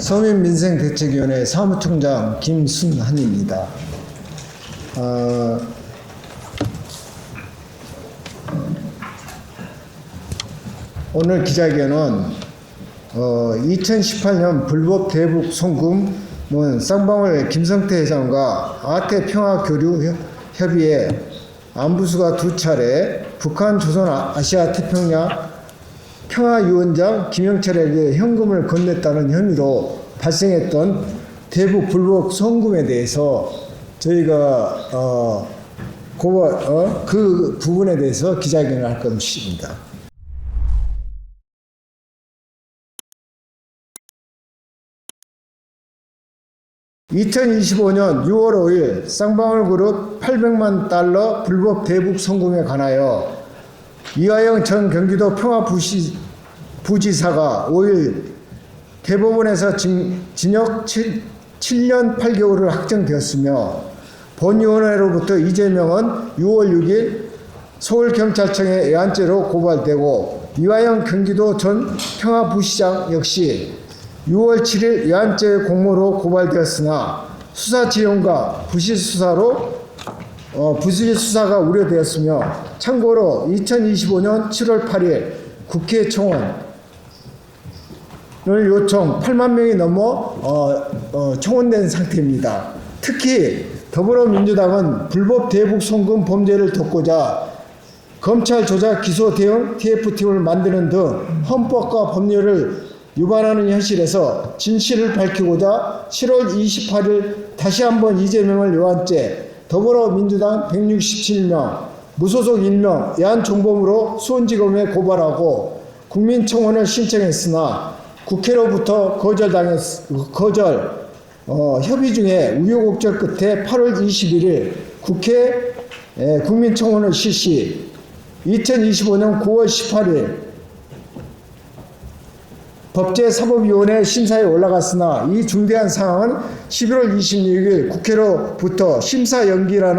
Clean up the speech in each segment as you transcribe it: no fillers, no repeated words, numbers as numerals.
서민민생대책위원회 사무총장 김순한입니다. 오늘 기자회견은 2018년 불법 대북 송금은 쌍방울 김성태 회장과 아태 평화교류협의회 안부수가 2차례 북한 조선 아시아 태평양 평화위원장 김영철에게 현금을 건넸다는 혐의로 발생했던 대북 불법 송금에 대해서 저희가 그 부분에 대해서 기자회견을 할 것입니다. (2025년 6월 5일) 쌍방울 그룹 $800만 불법 대북 송금에 관하여 이화영 전 경기도 평화부지사가 5일 대법원에서 징역 7년 8개월을 확정되었으며 본위원회로부터 이재명은 6월 6일 서울경찰청에 외환죄로 고발되고 이화영 경기도 전 평화부시장 역시 6월 7일 외환죄 공모로 고발되었으나 수사 지연과 부실 수사가 우려되었으며 참고로 2025년 7월 8일 국회 총원을 요청 8만 명이 넘어 총원된 상태입니다. 특히 더불어민주당은 불법 대북 송금 범죄를 덮고자 검찰 조작 기소 대응 TF팀을 만드는 등 헌법과 법률을 위반하는 현실에서 진실을 밝히고자 7월 28일 다시 한번 이재명을 외환죄, 더불어민주당 167명, 무소속 1명 외환종범으로 수원지검에 고발하고 국민청원을 신청했으나 국회로부터 협의 중에 우여곡절 끝에 8월 21일 국회 국민청원을 실시, 2025년 9월 18일 법제사법위원회 심사에 올라갔으나 이 중대한 사항은 11월 26일 국회로부터 심사 연기를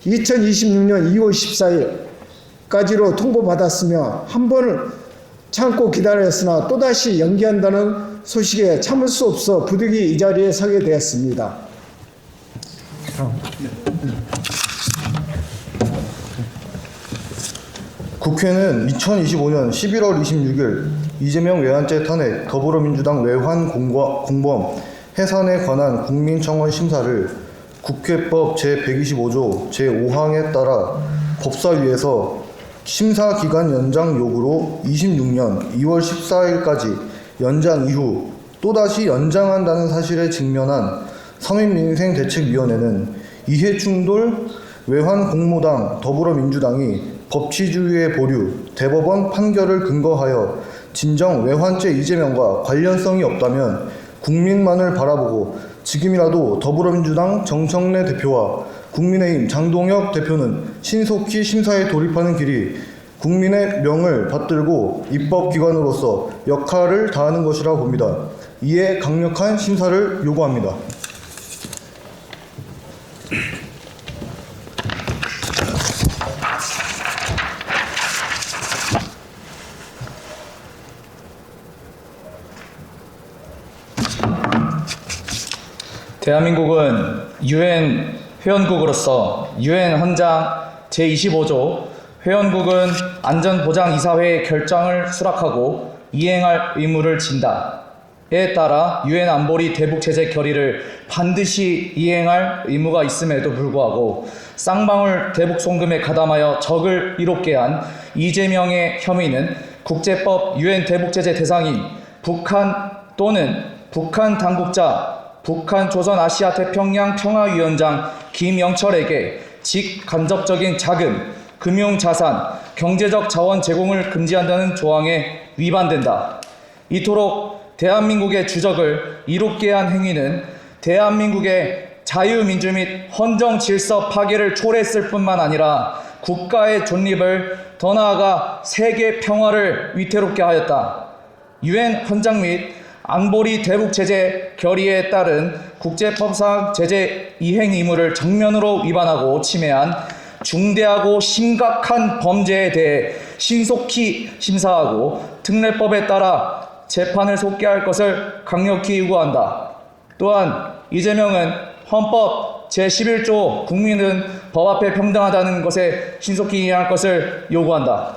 2026년 2월 14일까지로 통보받았으며 한 번을 참고 기다렸으나 또다시 연기한다는 소식에 참을 수 없어 부득이 이 자리에 서게 되었습니다. 국회는 2025년 11월 26일 이재명 외환죄 탄핵 더불어민주당 외환 공범 해산에 관한 국민청원 심사를 국회법 제125조 제5항에 따라 법사위에서 심사 기간 연장 요구로 26년 2월 14일까지 연장 이후 또다시 연장한다는 사실에 직면한 서민민생대책위원회는 이해충돌 외환공모당 더불어민주당이 법치주의의 보류, 대법원 판결을 근거하여 진정 외환죄 이재명과 관련성이 없다면 국민만을 바라보고 지금이라도 더불어민주당 정청래 대표와 국민의힘 장동혁 대표는 신속히 심사에 돌입하는 길이 국민의 명을 받들고 입법기관으로서 역할을 다하는 것이라 봅니다. 이에 강력한 심사를 요구합니다. 대한민국은 UN 회원국으로서 UN 헌장 제25조 회원국은 안전보장이사회의 결정을 수락하고 이행할 의무를 진다에 따라 UN 안보리 대북제재 결의를 반드시 이행할 의무가 있음에도 불구하고 쌍방울 대북 송금에 가담하여 적을 이롭게 한 이재명의 혐의는 국제법 UN 대북제재 대상인 북한 또는 북한 당국자 북한 조선 아시아 태평양 평화위원장 김영철에게 직간접적인 자금, 금융자산, 경제적 자원 제공을 금지한다는 조항에 위반된다. 이토록 대한민국의 주적을 이롭게 한 행위는 대한민국의 자유민주 및 헌정질서 파괴를 초래했을 뿐만 아니라 국가의 존립을 더 나아가 세계 평화를 위태롭게 하였다. UN 헌장 및 안보리 대북제재 결의에 따른 국제법상 제재 이행 의무를 정면으로 위반하고 침해한 중대하고 심각한 범죄에 대해 신속히 심사하고 특례법에 따라 재판을 속게 할 것을 강력히 요구한다. 또한 이재명은 헌법 제11조 국민은 법 앞에 평등하다는 것에 신속히 이행할 것을 요구한다.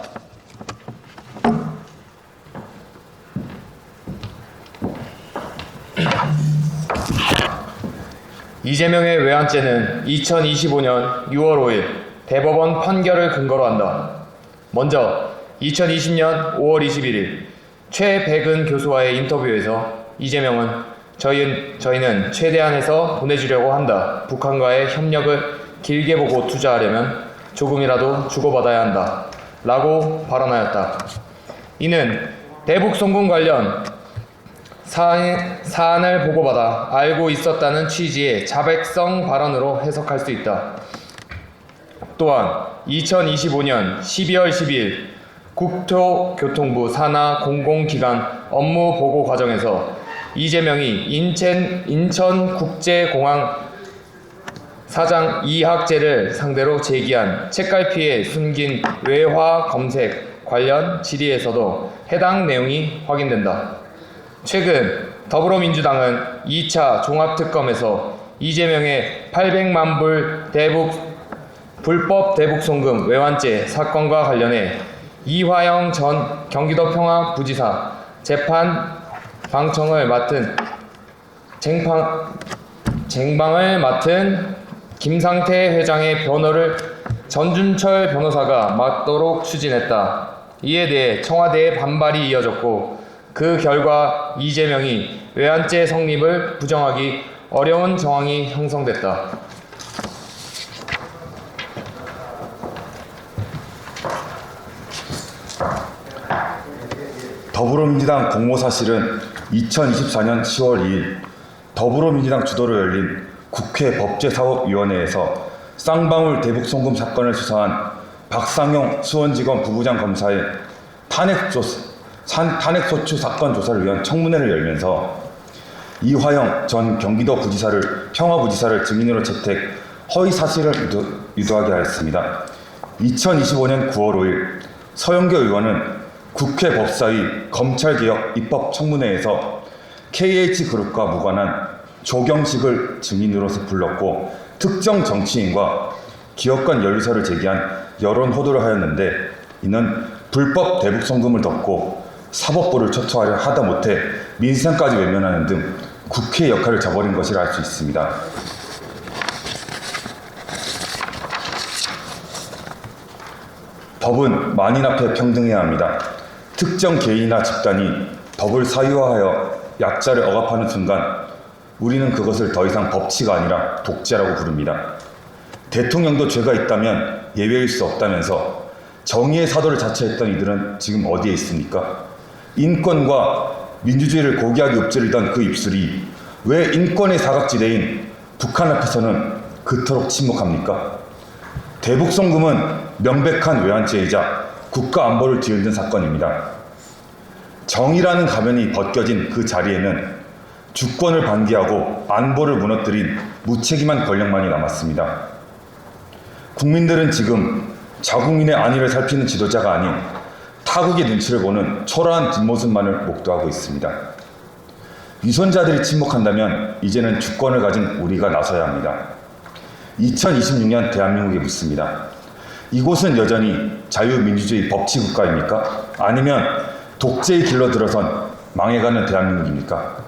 이재명의 외환죄는 2025년 6월 5일 대법원 판결을 근거로 한다. 먼저 2020년 5월 21일 최백은 교수와의 인터뷰에서 이재명은 저희는 최대한해서 보내주려고 한다. 북한과의 협력을 길게 보고 투자하려면 조금이라도 주고받아야 한다. 라고 발언하였다. 이는 대북 송금 관련 사안을 보고받아 알고 있었다는 취지의 자백성 발언으로 해석할 수 있다. 또한 2025년 12월 12일 국토교통부 산하 공공기관 업무 보고 과정에서 이재명이 인천국제공항 사장 이학재를 상대로 제기한 책갈피에 숨긴 외화 검색 관련 질의에서도 해당 내용이 확인된다. 최근 더불어민주당은 2차 종합특검에서 이재명의 800만 불 불법 대북송금 외환죄 사건과 관련해 이화영 전 경기도 평화부지사 쟁방을 맡은 김상태 회장의 변호를 전준철 변호사가 맡도록 추진했다. 이에 대해 청와대의 반발이 이어졌고 그 결과 이재명이 외환죄 성립을 부정하기 어려운 정황이 형성됐다. 더불어민주당 공모사실은 2024년 10월 2일 더불어민주당 주도로 열린 국회 법제사법위원회에서 쌍방울 대북송금 사건을 수사한 박상용 수원지검 부부장 검사의 탄핵소추 사건 조사를 위한 청문회를 열면서 이화영 전 경기도 평화부지사를 증인으로 채택 허위 사실을 유도하게 하였습니다. 2025년 9월 5일 서영교 의원은 국회 법사위 검찰개혁 입법청문회에서 KH그룹과 무관한 조경식을 증인으로서 불렀고 특정 정치인과 기업 간 연루설을 제기한 여론 호도를 하였는데 이는 불법 대북송금을 덮고 사법부를 초토화를 하다 못해 민생까지 외면하는 등 국회 역할을 저버린 것이라 할 수 있습니다. 법은 만인 앞에 평등해야 합니다. 특정 개인이나 집단이 법을 사유화하여 약자를 억압하는 순간 우리는 그것을 더 이상 법치가 아니라 독재라고 부릅니다. 대통령도 죄가 있다면 예외일 수 없다면서 정의의 사도를 자처했던 이들은 지금 어디에 있습니까? 인권과 민주주의를 고귀하게 읊조리던 그 입술이 왜 인권의 사각지대인 북한 앞에서는 그토록 침묵합니까? 대북송금은 명백한 외환죄이자 국가 안보를 뒤흔든 사건입니다. 정의라는 가면이 벗겨진 그 자리에는 주권을 반기하고 안보를 무너뜨린 무책임한 권력만이 남았습니다. 국민들은 지금 자국민의 안위를 살피는 지도자가 아닌 타국의 눈치를 보는 초라한 뒷모습만을 목도하고 있습니다. 위선자들이 침묵한다면 이제는 주권을 가진 우리가 나서야 합니다. 2026년 대한민국에 묻습니다. 이곳은 여전히 자유민주주의 법치국가입니까? 아니면 독재의 길로 들어선 망해가는 대한민국입니까?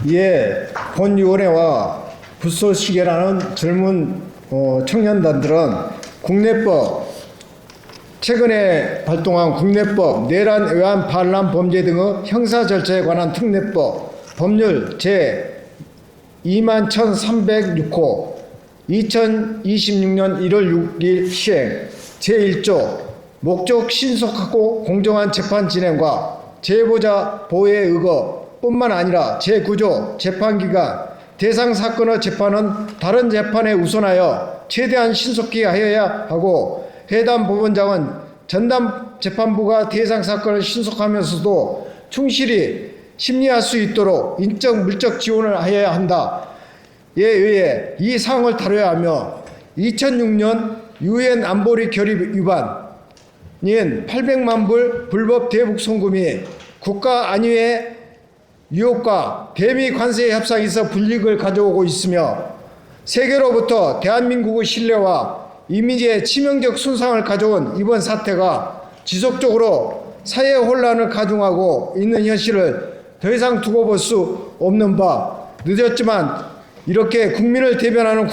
이에 본위원회와 불쏘시개라는 젊은 청년단들은 최근에 발동한 국내법, 내란, 외환, 반란 범죄 등의 형사 절차에 관한 특례법, 법률 제 21,306호, 2026년 1월 6일 시행, 제1조, 목적 신속하고 공정한 재판 진행과 제보자 보호에 의거 뿐만 아니라 제9조 재판기간 대상 사건의 재판은 다른 재판에 우선하여 최대한 신속히 하여야 하고 회담 법원장은 전담 재판부가 대상 사건을 신속하면서도 충실히 심리할 수 있도록 인적 물적 지원을 해야 한다. 에 의해 이 사항을 다뤄야 하며 2006년 유엔 안보리 결의 위반인 800만 불 불법 대북 송금이 국가 안위의 유혹과 대미 관세 협상에서 불이익을 가져오고 있으며 세계로부터 대한민국의 신뢰와 이미지에 치명적 손상을 가져온 이번 사태가 지속적으로 사회 혼란을 가중하고 있는 현실을 더 이상 두고 볼 수 없는 바 늦었지만 이렇게 국민을 대변하는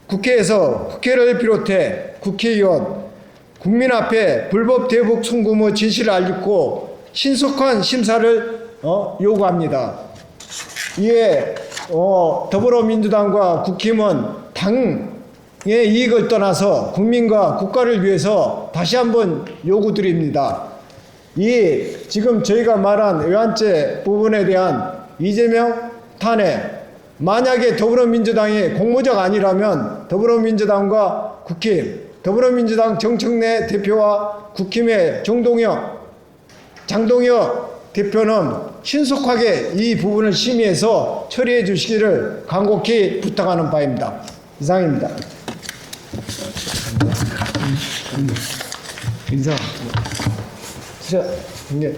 국회에서 국회를 비롯해 국회의원, 국민 앞에 불법 대북 송금의 진실을 알리고 신속한 심사를 요구합니다. 이에 더불어민주당과 국힘은 당의 이익을 떠나서 국민과 국가를 위해서 다시 한번 요구드립니다. 이 지금 저희가 말한 외환죄 부분에 대한 이재명 탄핵, 만약에 더불어민주당이 공모적 아니라면 더불어민주당과 국힘, 더불어민주당 정청래 대표와 국힘의 장동혁 대표는 신속하게 이 부분을 심의해서 처리해 주시기를 간곡히 부탁하는 바입니다. 이상입니다. 인사. 자, 네.